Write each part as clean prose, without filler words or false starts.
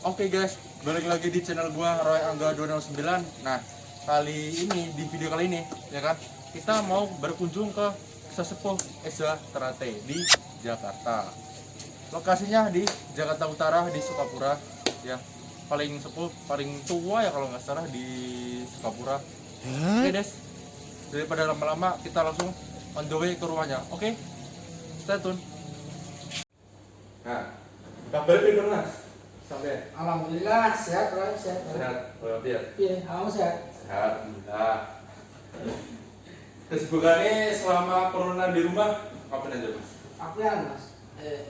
Oke guys, balik lagi di channel gua Roy Angga 209. Nah, kali ini di video kali ini ya kan, kita mau berkunjung ke Sesepuh Eza Ternate di Jakarta. Lokasinya di Jakarta Utara di Sukapura ya. Paling sepuh, paling tua ya kalau nggak salah di Sukapura. Oke guys, daripada lama-lama kita langsung on the way ke rumahnya. Oke, stay tune. Nah, kabarnya gimana Mas? Sampai Alhamdulillah sehat, Roy, sehat. sehat, walafiat. Iya, kamu sehat. Sehat, alhamdulillah. Kesibukannya selama corona di rumah ngapain aja Mas? Aku ya, Mas.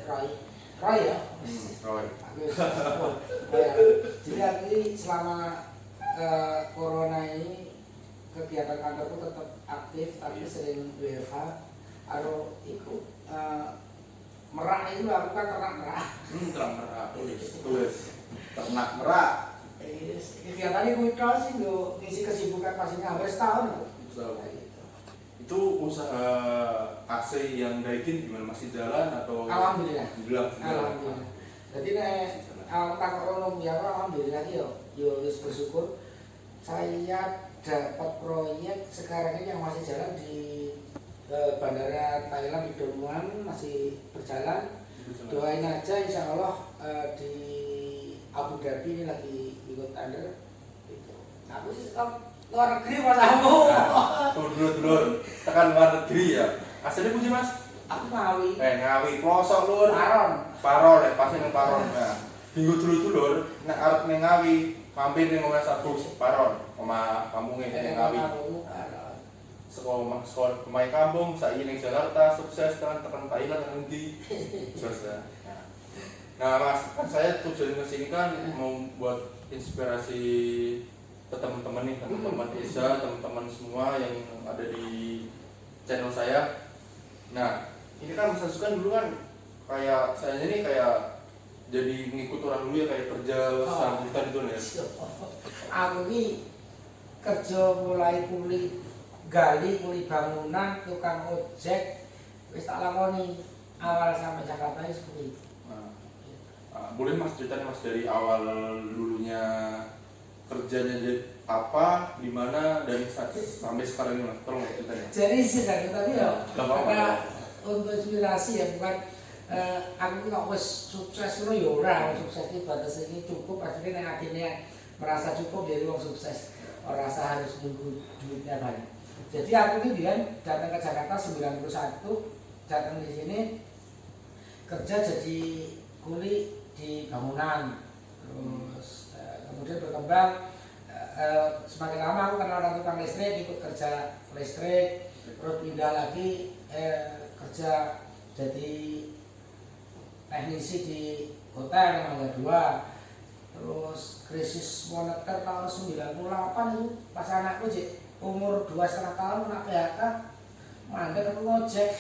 Roy. Roy ya. Roy. Aku ya. Jadi aku ini selama corona ini kegiatan kantorku tetap aktif, tapi sering WFH. Atau ikut merak itu aku kan ternak merak. Terang merak. Tulis. Ternak merak. Kegiatan itu sih ngisi kesibukan pastinya hampir setahun. Itu usaha AC yang daikin gimana, masih jalan atau? Alhamdulillah. Alhamdulillah. Jadi tak orang ya alhamdulillah yo bersyukur saya dapat proyek sekarang ini yang masih jalan di Bandara Thailand di Domuan masih berjalan. Doain aja insya Allah di Abu Dhabi ini lagi ikut tender. Gitu. Aku sih luar negeri mas aku. Dulur, tekan luar negeri ya. Aslinya puji Mas? Aku Ngawi. Ngawi, pelosok lur. Paron Ya, pasti nang Paron. Nah, minggu dulur, nek arep ning Ngawi, mampir ning Omah Sagus, Paron, omah kampunge ning Ngawi. Sekolah pemain kampung, saiki ning Jakarta, sukses tekan Thailand nang endi. Sukses ya. Nah, Mas, kan saya tujuan ke sini kan mau buat inspirasi ke teman-teman nih, teman-teman Eza, teman-teman semua yang ada di channel saya. Nah, ini kan Mas Asus kan dulu kan kayak saya ini kayak jadi ngikut orang dulu ya, kayak kerja sambutan itu ya. Aku ini kerja mulai gali bangunan, tukang ojek, wis tak lakoni awal sampai Jakarta ini seperti itu. Boleh Mas ceritanya Mas dari awal dulunya kerjanya jadi apa, di mana, dan sampai sekarang ini Mas, tolong ceritanya. Jadi sih dari tadi ya, Apa? untuk inspirasi ya bukan aku nggak wes sukses itu ya orang sukses itu batas ini cukup akhirnya yang akhirnya merasa cukup dari uang sukses, orang rasa harus nunggu duitnya banyak. Jadi aku ini dia datang ke Jakarta 91, datang di sini kerja jadi kuli di bangunan, terus kemudian berkembang. Semakin lama aku kenal orang tukang listrik, ikut kerja listrik, terus pindah lagi kerja jadi teknisi di hotel yang ada 2. Terus krisis moneter tahun 98 itu pas anakku umur 2,5 tahun kena PHK, mandek aku ngojek.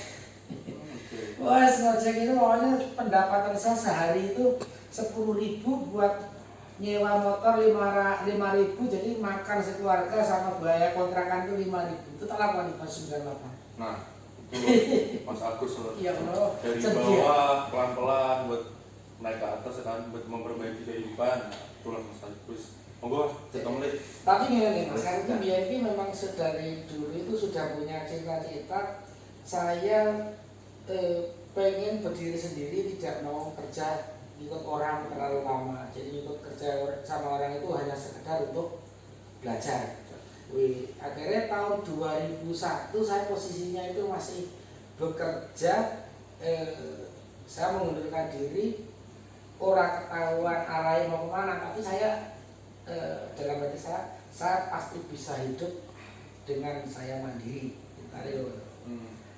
Wah, ngojek itu pokoknya pendapatan saya sehari itu 10.000 buat nyewa motor 5.000, jadi makan sekeluarga sama biaya kontrakan itu 5.000. Itu tak lakukan di tahun 98. Nah, itu Mas Agus loh. Iya bro. Dari bawah pelan-pelan buat naik ke atas kan, buat memperbaiki kehidupan. Itulah Mas Agus. Monggo cerita mulai. Tapi gini Mas, saya itu biar ini memang dari dulu itu sudah punya cita-cita saya pengen berdiri sendiri, tidak mau kerja ikut orang terlalu lama. Jadi ikut kerja sama orang itu hanya sekedar untuk belajar. Akhirnya tahun 2001 saya posisinya itu masih bekerja, saya mengundurkan diri, orang ketahuan arahnya mau kemana, tapi saya dalam hati saya pasti bisa hidup dengan saya mandiri.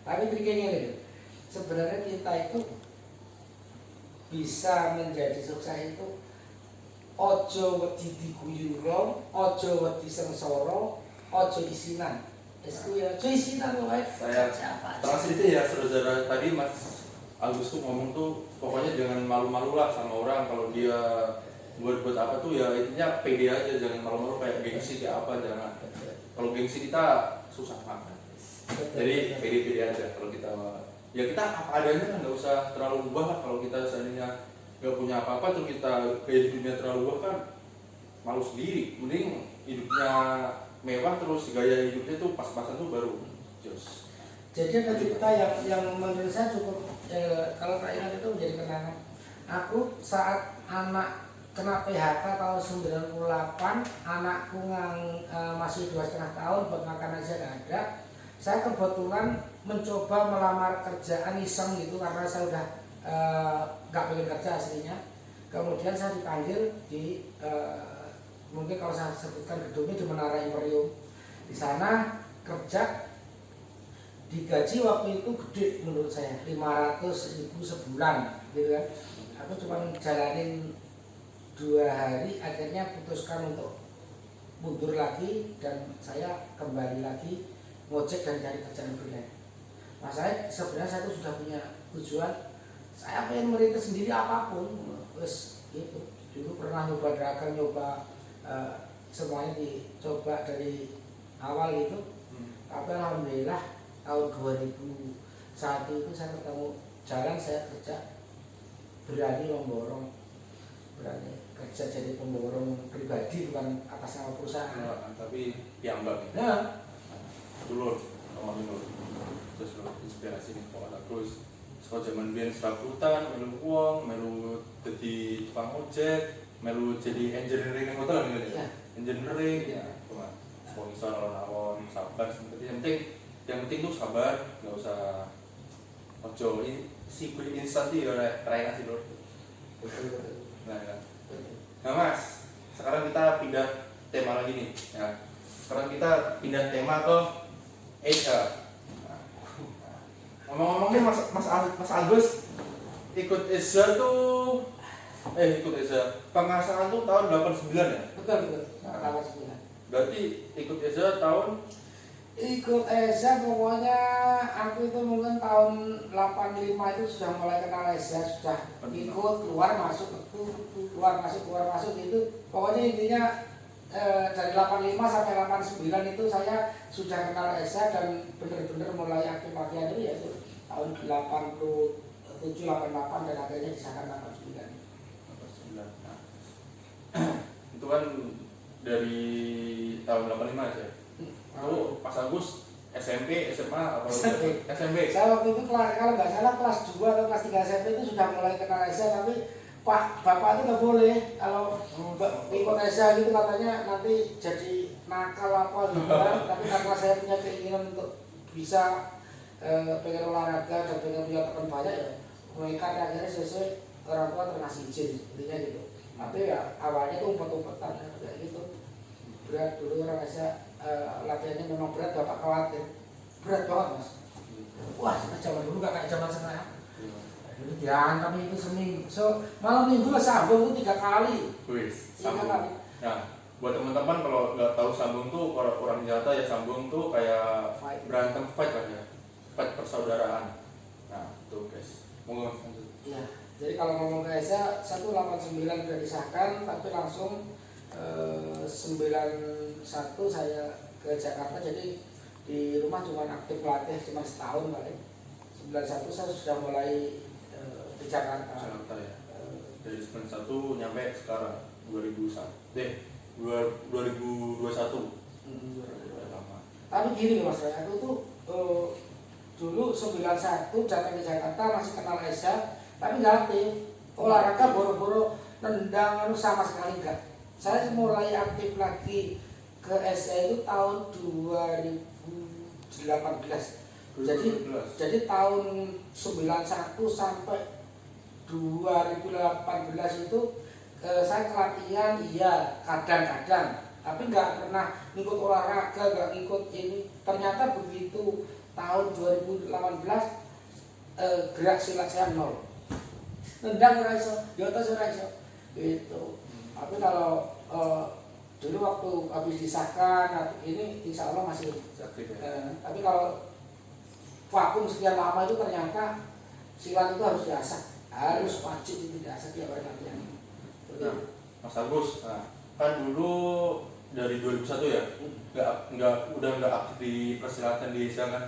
Tapi triknya ini, sebenarnya kita itu bisa menjadi sukses itu ojo wedi diguyu wong, ojo wedi sengsara, ojo isinan. Itu ya, ojo isinan wae. Saya translate itu ya, saudara tadi Mas Agus tuh ngomong tuh pokoknya jangan malu-malu lah sama orang kalau dia buat apa tuh ya, intinya pede aja, jangan malu-malu kayak gengsi kayak apa, jangan. Kalau gengsi kita susah makan. Jadi pede-pede aja kalau kita ya kita apa adanya kan, nggak usah terlalu ubah lah. Kalau kita seandainya nggak punya apa-apa terus kita gaya hidupnya terlalu wah kan malu sendiri. Mending hidupnya mewah terus gaya hidupnya tuh pas-pasan tuh baru jos. Jadi ada cerita yang menurut saya cukup kalau tak ingat itu menjadi kenangan. Aku saat anak kena PHK tahun 98, anakku yang masih 2,5 tahun, buat makan aja nggak ada. Saya kebetulan mencoba melamar kerjaan iseng gitu karena saya udah nggak pengen kerja aslinya. Kemudian saya dipanggil di mungkin kalau saya sebutkan gedungnya di Menara Imperium. Di sana kerja, digaji waktu itu gede menurut saya, 500.000 sebulan gitu kan. Aku cuma jalanin 2 hari, akhirnya putuskan untuk mundur lagi dan saya kembali lagi ngojek dan cari kerjaan freelance. Nah saya sebenarnya saya tuh sudah punya tujuan, saya pengen merintis sendiri apapun. Terus itu dulu pernah nyoba dagang, nyoba semuanya dicoba dari awal gitu. Tapi alhamdulillah tahun 2001 itu saya ketemu jalan, saya kerja, berani memborong, berani kerja jadi pemborong pribadi bukan atas nama perusahaan. Nah, tapi piambak ya. Nah, Dulur sama minur terus lo inspirasi nih pokoknya terus sekolah zaman biyen serabutan melu uang melu jadi tukang ojek melu jadi engineering yang hotel gitu ya. Engineering ya cuma sponsor alon sabar yang penting tuh sabar, nggak usah ojo ini si quick instant sih oleh terakhir sih lor. Nah mas, sekarang kita pindah tema lagi nih ya. Sekarang kita pindah tema ke Asia. Ngomong-ngomongnya Mas Agus ikut Asia tuh ikut Asia pengasahan tuh tahun 89 ya? betul. Nah, 89. berarti ikut Asia tahun Ikut ESA pokoknya aku itu mungkin tahun 85 itu sudah mulai kenal ESA, sudah ikut keluar masuk gitu. Pokoknya intinya dari 85 sampai 89 itu saya sudah kenal ESA dan benar-benar mulai aktif latihan itu yaitu tahun 87, 88 dan akhirnya disahkan 89. Nah, itu kan dari tahun 85 ya? Itu Pas Agus SMP, SMA atau SMP? Saya waktu itu kalau nggak salah kelas 2 atau kelas 3 SMP itu sudah mulai kenal ESA, tapi bapak itu nggak boleh kalau ikut ESA gitu, katanya nanti jadi nakal apa gitu kan. Tapi karena saya punya keinginan untuk bisa pengen olahraga dan pengen punya teman banyak ya, mereka akhirnya sesuai orang tua terkasih izin intinya gitu. Tapi ya awalnya tuh umpet-umpetan kayak gitu. Berat dulu orang ESA. Latihannya memang berat, bapak khawatir berat banget mas. Wah zaman dulu gak kayak zaman sekarang. Dulu dihantam itu seminggu, malam minggu lah sambung itu 3 kali. Wis, 3 sambung. kali. Nah, buat teman-teman kalau nggak tahu sambung tuh kalau orang Jawa ya sambung tuh kayak berantem fight kan ya, fight persaudaraan. Nah, tuh guys, mau lanjut. Iya, jadi kalau ngomong ke ESA 189 sudah disahkan, tapi langsung 91 saya ke Jakarta, jadi di rumah cuma aktif latih cuma setahun paling. 91 saya sudah mulai di Jakarta. Jakarta ya. Dari 91 nyampe sekarang 2021. Tapi gini mas, aku tuh dulu 91 datang ke Jakarta masih kenal ESA, tapi nggak aktif. Olahraga boro-boro nendang sama sekali enggak. Saya mulai aktif lagi ke ESA itu tahun 2018. Jadi tahun 91 sampai 2018 itu saya kelatihan iya kadang-kadang, tapi nggak pernah ikut olahraga, nggak ikut ini. Ternyata begitu tahun 2018 gerak silat saya nol, nendang ora iso, yotos ora iso gitu. Tapi kalau dulu waktu habis disahkan ini insya Allah masih aktif ya. tapi kalau vakum sekian lama itu ternyata silat itu harus diasah, harus wajib itu diasah tiap hari latihan. Nah, Mas Agus, nah, kan dulu dari 2001 ya, udah nggak aktif di persilatan di Asia kan.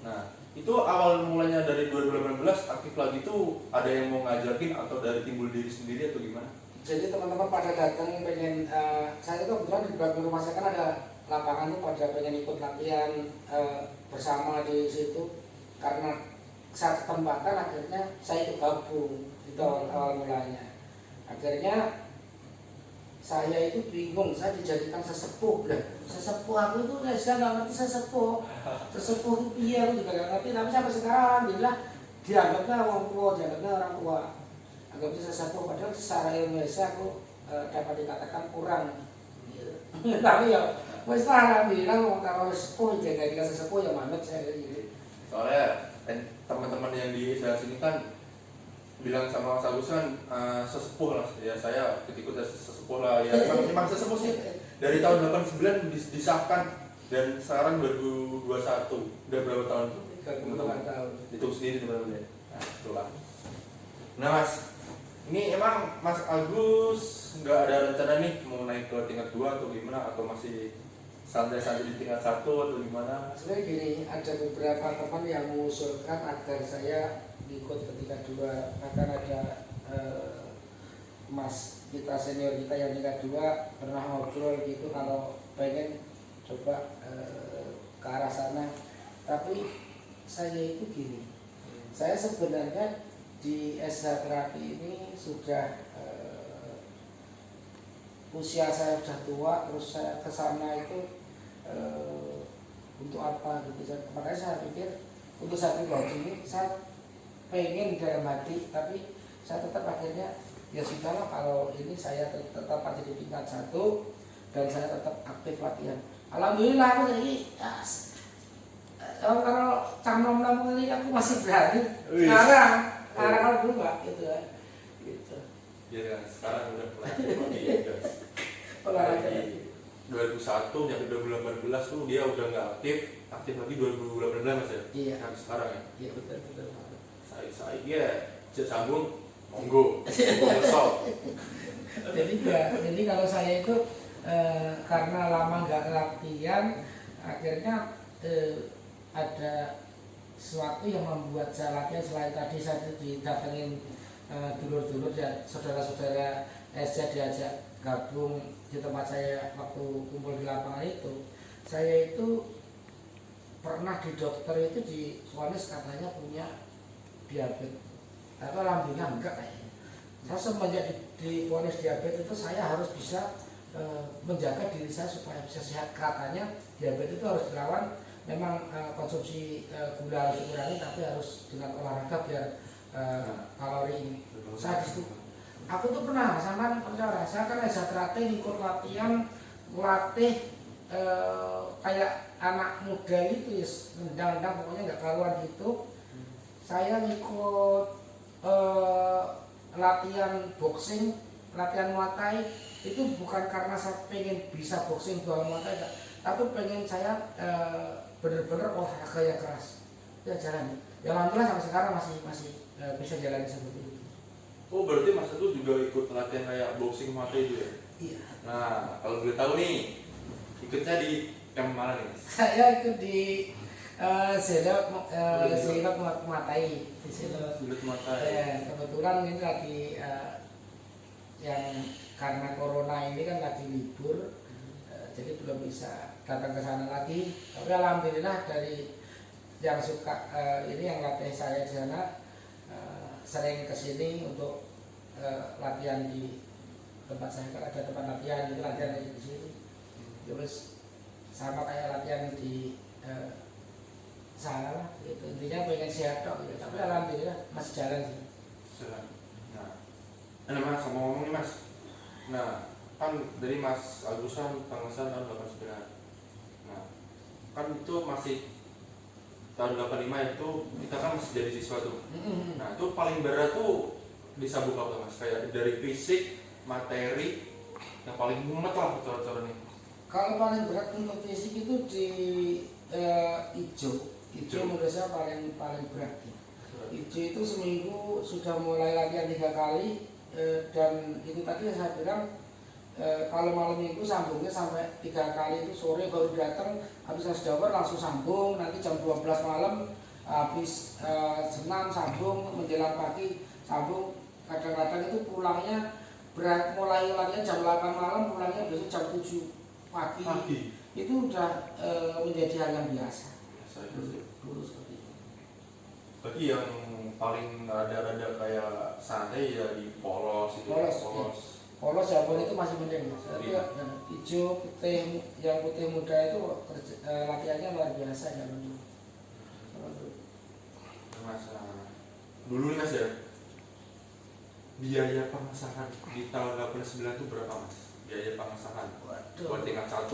Nah, Itu awal mulanya dari 2018 aktif lagi itu ada yang mau ngajakin atau dari timbul diri sendiri atau gimana? Jadi teman-teman pada datang pengen, saya itu kebetulan di belakang rumah saya kan ada lapangan tuh, pada pengen ikut latihan bersama di situ. Karena saat kesempatan akhirnya saya ikut gabung, itu awal mulanya. Akhirnya saya itu bingung, saya dijadikan sesepuh. Sesepuh aku itu saya nggak ngerti sesepuh itu iya, aku juga nggak ngerti. Tapi sampai sekarang alhamdulillah dianggapnya orang tua, dianggapnya orang tua, anggapnya sesepuh. Padahal secara ilmiah aku dapat dikatakan kurang gitu. Tapi ya wes lah, alhamdulillah kalau sesepuh jadi sesepuh ya manut saya gitu. Soalnya teman-teman yang di sini kan bilang sama Mas Agus kan sesepuh lah, ya saya ikut sesepuh lah ya. Memang sesepuh sih, dari tahun 89 disahkan dan sekarang 2021 udah berapa tahun tuh teman-teman? Hitung sendiri teman-teman ya. Nah itulah. Nah Mas, ini emang Mas Agus nggak ada rencana nih mau naik ke tingkat 2 atau gimana, atau masih santai-santai di tingkat 1 atau gimana? Sebenarnya gini, ada beberapa teman yang mengusulkan agar saya ikut ketika 2, bahkan ada mas kita senior kita yang tingkat 2 pernah ngobrol gitu kalau pengen coba ke arah sana. Tapi saya itu gini, saya sebenarnya di SH Terapi ini sudah usia saya sudah tua, terus saya ke sana itu untuk apa gitu. Makanya saya pikir untuk saat ini saya pengen dalam hati, tapi saya tetap akhirnya ya sudahlah, kalau ini saya tetap ada di tingkat 1 dan saya tetap aktif latihan. Alhamdulillah aku jadi kalau cangnom ini aku masih berani. Sekarang kalau dulu nggak gitu ya. Gitu. Ya kan sekarang udah mulai guys. Olahraga. 2001 yang 2018 tuh dia udah nggak aktif lagi 2018 Mas ya? Iya. Sampai sekarang ya? Iya betul. Saya ya sambung monggo besok. Jadi kalau saya itu karena lama nggak latihan, akhirnya ada sesuatu yang membuat saya latihan. Selain tadi saya didatengin dulur-dulur dan saudara-saudara SC diajak gabung di tempat saya waktu kumpul di lapangan itu, saya itu pernah di dokter itu divonis katanya punya diabetes. Tapi alhamdulillah enggak kayaknya. Saya semenjak divonis diabetes itu saya harus bisa menjaga diri saya supaya bisa sehat. Katanya diabetes itu harus dilawan, memang konsumsi gula harus dikurangi, tapi harus dengan olahraga biar kalori ini. Saya disitu, aku tuh pernah sama percaya, saya kan SH Terapi ikut latihan, latih kayak anak muda itu, nendang-nendang pokoknya nggak karuan gitu. Saya ikut latihan boxing, latihan Muay Thai itu bukan karena saya pengen bisa boxing doang Muay Thai, tapi pengen saya bener-bener olahraga yang keras. Ya jalan. Ya alhamdulillah sampai sekarang masih bisa jalan seperti itu. Oh berarti Mas itu juga ikut latihan kayak boxing Muay Thai juga? Iya. Nah kalau boleh tahu nih, ikutnya di yang mana nih? Saya ikut di Silat Muay di Silat Muay Thai. Kebetulan ini lagi yang karena corona ini kan lagi libur, jadi belum bisa datang ke sana lagi. Tapi alhamdulillah dari yang suka ini yang latih saya di sana sering kesini untuk latihan di tempat saya. Kan ada tempat latihan, itu latihan di sini. Terus sama kayak latihan di sana lah, gitu. Intinya pengen sehat dong, gitu. Tapi alhamdulillah masih jalan sih. Jalan. Nah, Mas ngomong nih Mas. Nah, kan dari Mas Agusan pengesahan tahun 89. Nah, kan itu masih tahun 85 itu kita kan masih jadi siswa tuh. Nah, itu paling berat tuh di sabuk apa Mas? Kayak dari fisik, materi, yang paling mumet lah cara-cara nih. Kalau paling berat untuk fisik itu di ijo menurut saya paling berat. Ijo itu seminggu sudah mulai latihan 3 kali, dan itu tadi saya bilang kalau malam minggu sambungnya sampai 3 kali, itu sore baru datang, habis has dawer langsung sambung, nanti jam 12 malam habis senam sambung menjelang pagi sambung, kadang-kadang itu pulangnya mulai latihan jam 8 malam, pulangnya biasanya jam 7 pagi. Itu udah menjadi hal yang biasa. Dulu seperti itu. Berarti yang paling rada-rada kayak santai ya di polos itu. Polos Jabon itu masih mending. Tapi hijau putih, yang putih muda itu latihannya luar biasa ya dulu. Masa dulu nih Mas ya, biaya pengesahan di tahun 89 itu berapa Mas? Biaya pengesahan buat tingkat 1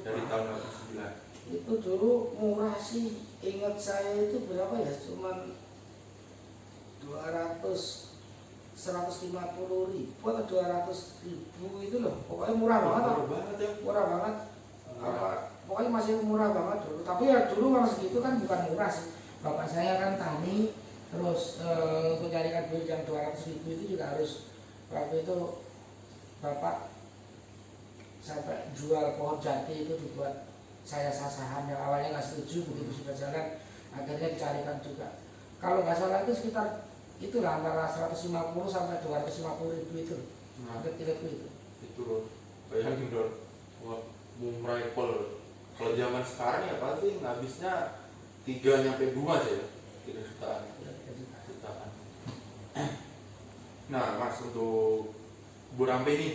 dari tahun 89. Itu dulu murah sih, ingat saya itu berapa ya, cuman 150.000 atau 200.000 itu loh, pokoknya murah banget. Murah banget. Pokoknya masih murah banget dulu. Tapi ya dulu kalau segitu kan bukan murah sih. Bapak saya kan tani, terus untuk carikan duit yang 200.000 itu juga harus, waktu itu bapak sampai jual pohon jati itu dibuat saya sasahan, yang awalnya nggak setuju, begitu sudah jalan akhirnya dicarikan juga. Kalau nggak salah itu sekitar itulah antara 150 sampai 250.000 itu. Tiga-tiga itu. Itu loh, bayangin dong, wah murah pol. Kalau zaman sekarang ya pasti habisnya 3-2 aja ya, 3 jutaan. Nah Mas, untuk burampe nih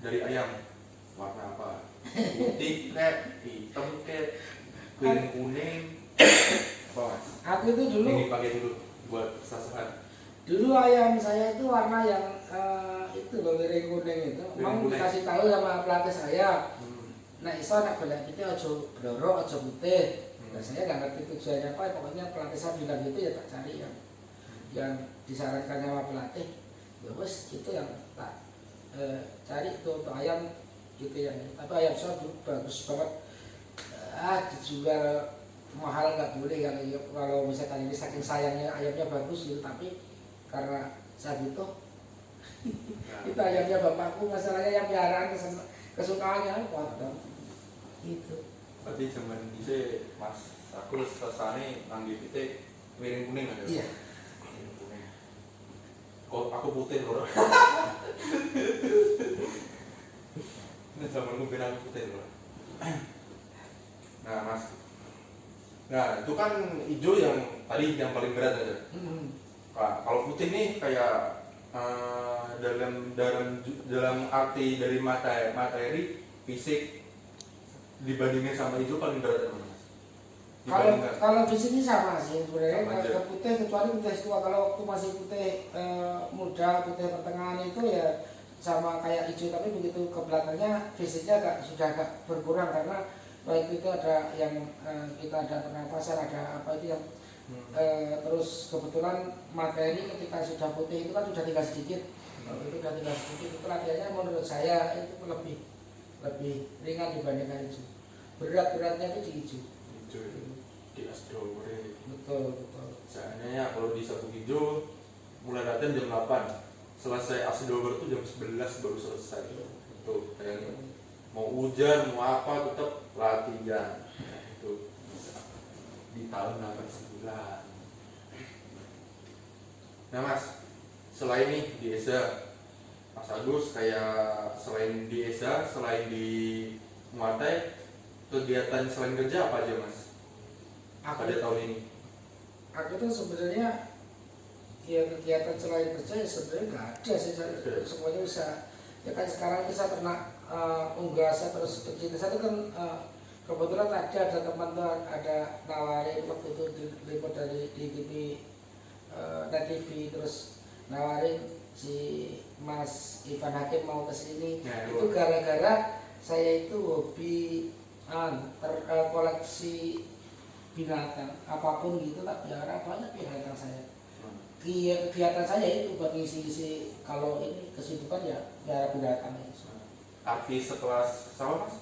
dari ayam warna apa? Putih kayak hitam kayak kuning apa Mas? Aku itu dulu ini pakai dulu buat sasaran. Dulu ayam saya itu warna yang itu loh, miring kuning itu. Mau dikasih tahu sama pelatih saya. Nah iso nak golek kita ojo blorok, ojo putih. Nah saya nggak ngerti tujuannya apa, pokoknya pelatih saya bilang gitu ya tak cari yang disarankan sama pelatih. Ya wes itu yang tak cari itu untuk ayam gitu yang. Tapi ayam saya bagus banget. Dijual mahal nggak boleh kalau misalkan ini saking sayangnya ayamnya bagus gitu, tapi karena saya butuh itu ayamnya bapakku, masalahnya yang piaraan kesukaannya potong itu. Berarti zaman itu Mas aku sasane nang kita miring kuning aja. Iya. Miring kuning. Kok aku putih loh. Ini zamanku bilang putih loh. Nah Mas, nah itu kan hijau yang tadi yang paling berat aja. Nah, kalau putih nih kayak dalam arti dari materi fisik dibandingin sama hijau paling berat apa Mas? Kalau fisiknya sama sih sebenarnya. Kalau putih kecuali putih tua, kalau waktu masih putih muda, putih pertengahan itu ya sama kayak hijau, tapi begitu ke belakangnya fisiknya sudah agak berkurang karena waktu itu ada yang kita ada pernapasan, ada apa itu yang terus kebetulan materi ketika sudah putih itu kan sudah tinggal sedikit. Kalau itu sudah tinggal sedikit itu latihannya menurut saya itu lebih ringan dibandingkan hijau. Beratnya itu di hijau. Di asdore. Betul. Seandainya kalau di sapu hijau mulai latihan jam 8, selesai asdore itu jam 11 baru selesai. Itu kayaknya mau hujan mau apa tetap latihan. Nah, itu di tahun 89. Nah Mas, selain nih di ESA, Mas Agus kayak selain di ESA, selain di Muatai, kegiatan selain kerja apa aja Mas? Pada tahun ini? Aku tuh sebenarnya ya kegiatan selain kerja ya sebenarnya nggak ada sih, semuanya bisa. Ya kan sekarang kita ternak unggas terus kecil. Saya tuh kan kebetulan tadi ada teman tuh ada nawarin waktu itu diliput dari di TV Net TV, terus nawarin si Mas Ivan Hakim mau ke sini. Itu gara-gara saya itu hobi koleksi binatang apapun gitu, tak pelihara banyak binatang saya. Kegiatan saya itu buat ngisi-ngisi kalau ini kesibukan ya pelihara binatang itu. Artis sekelas sama Mas?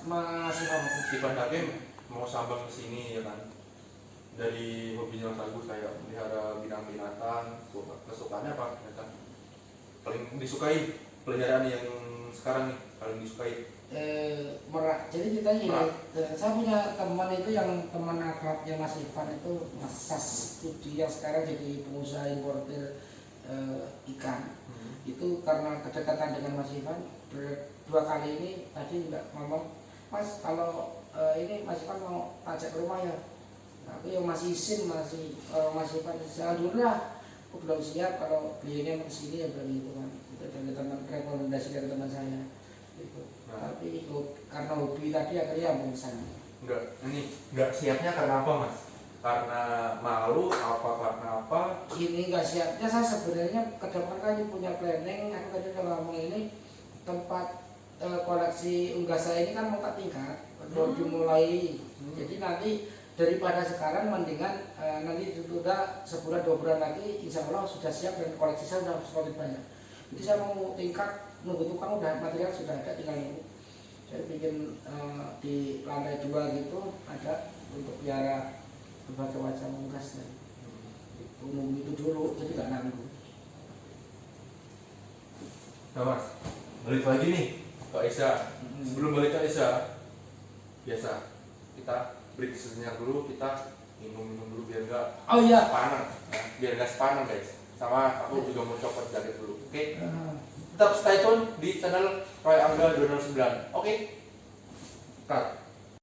Mas Ivan Hakim mau sambang ke sini ya kan. Dari hobinya Mas Agus kayak melihara binatang, kesukaannya apa? Paling disukai peliharaan yang sekarang nih paling disukai? Merak. Jadi ceritanya ini, Merak. saya punya teman itu yang teman akrabnya Mas Ivan itu Mas Sas Studi yang sekarang jadi pengusaha importir ikan. Itu karena kedekatan dengan Mas Ivan, dua kali ini tadi juga ngomong, Mas kalau ini Mas Ivan mau ajak ke rumah ya. Aku yang masih izin masih Mas Ivan alhamdulillah aku belum siap kalau beliaunya mau kesini ya berarti itu kan. Itu dari teman rekomendasi dari teman saya. Gitu. Tapi karena hobi tadi akhirnya mau kesana. Enggak siapnya karena apa Mas? Karena malu apa karena apa? Ini nggak siapnya saya sebenarnya ke depan kan punya planning. Aku tadi udah ngomong ini tempat koleksi unggas saya ini kan mau tak tingkat, baru dimulai. Jadi nanti daripada sekarang mendingan nanti sudah sebulan 2 bulan lagi insya Allah sudah siap dan koleksi saya sudah semakin banyak. Jadi saya mau tingkat nunggu tukang udah material sudah ada tinggal nunggu. Saya bikin di lantai 2 gitu ada untuk biara berbagai macam unggas dan umum itu dulu jadi gak nanggung. Nah Mas, balik lagi nih ke Esa. Sebelum balik ke Esa, biasa kita break sejenak dulu, kita minum dulu biar gak Oh iya. sepanang, nah, biar gak sepanang guys. Sama aku juga mau copot jaket dulu, oke? Tetap stay tune di channel Roy Angga 209, oke? Cut.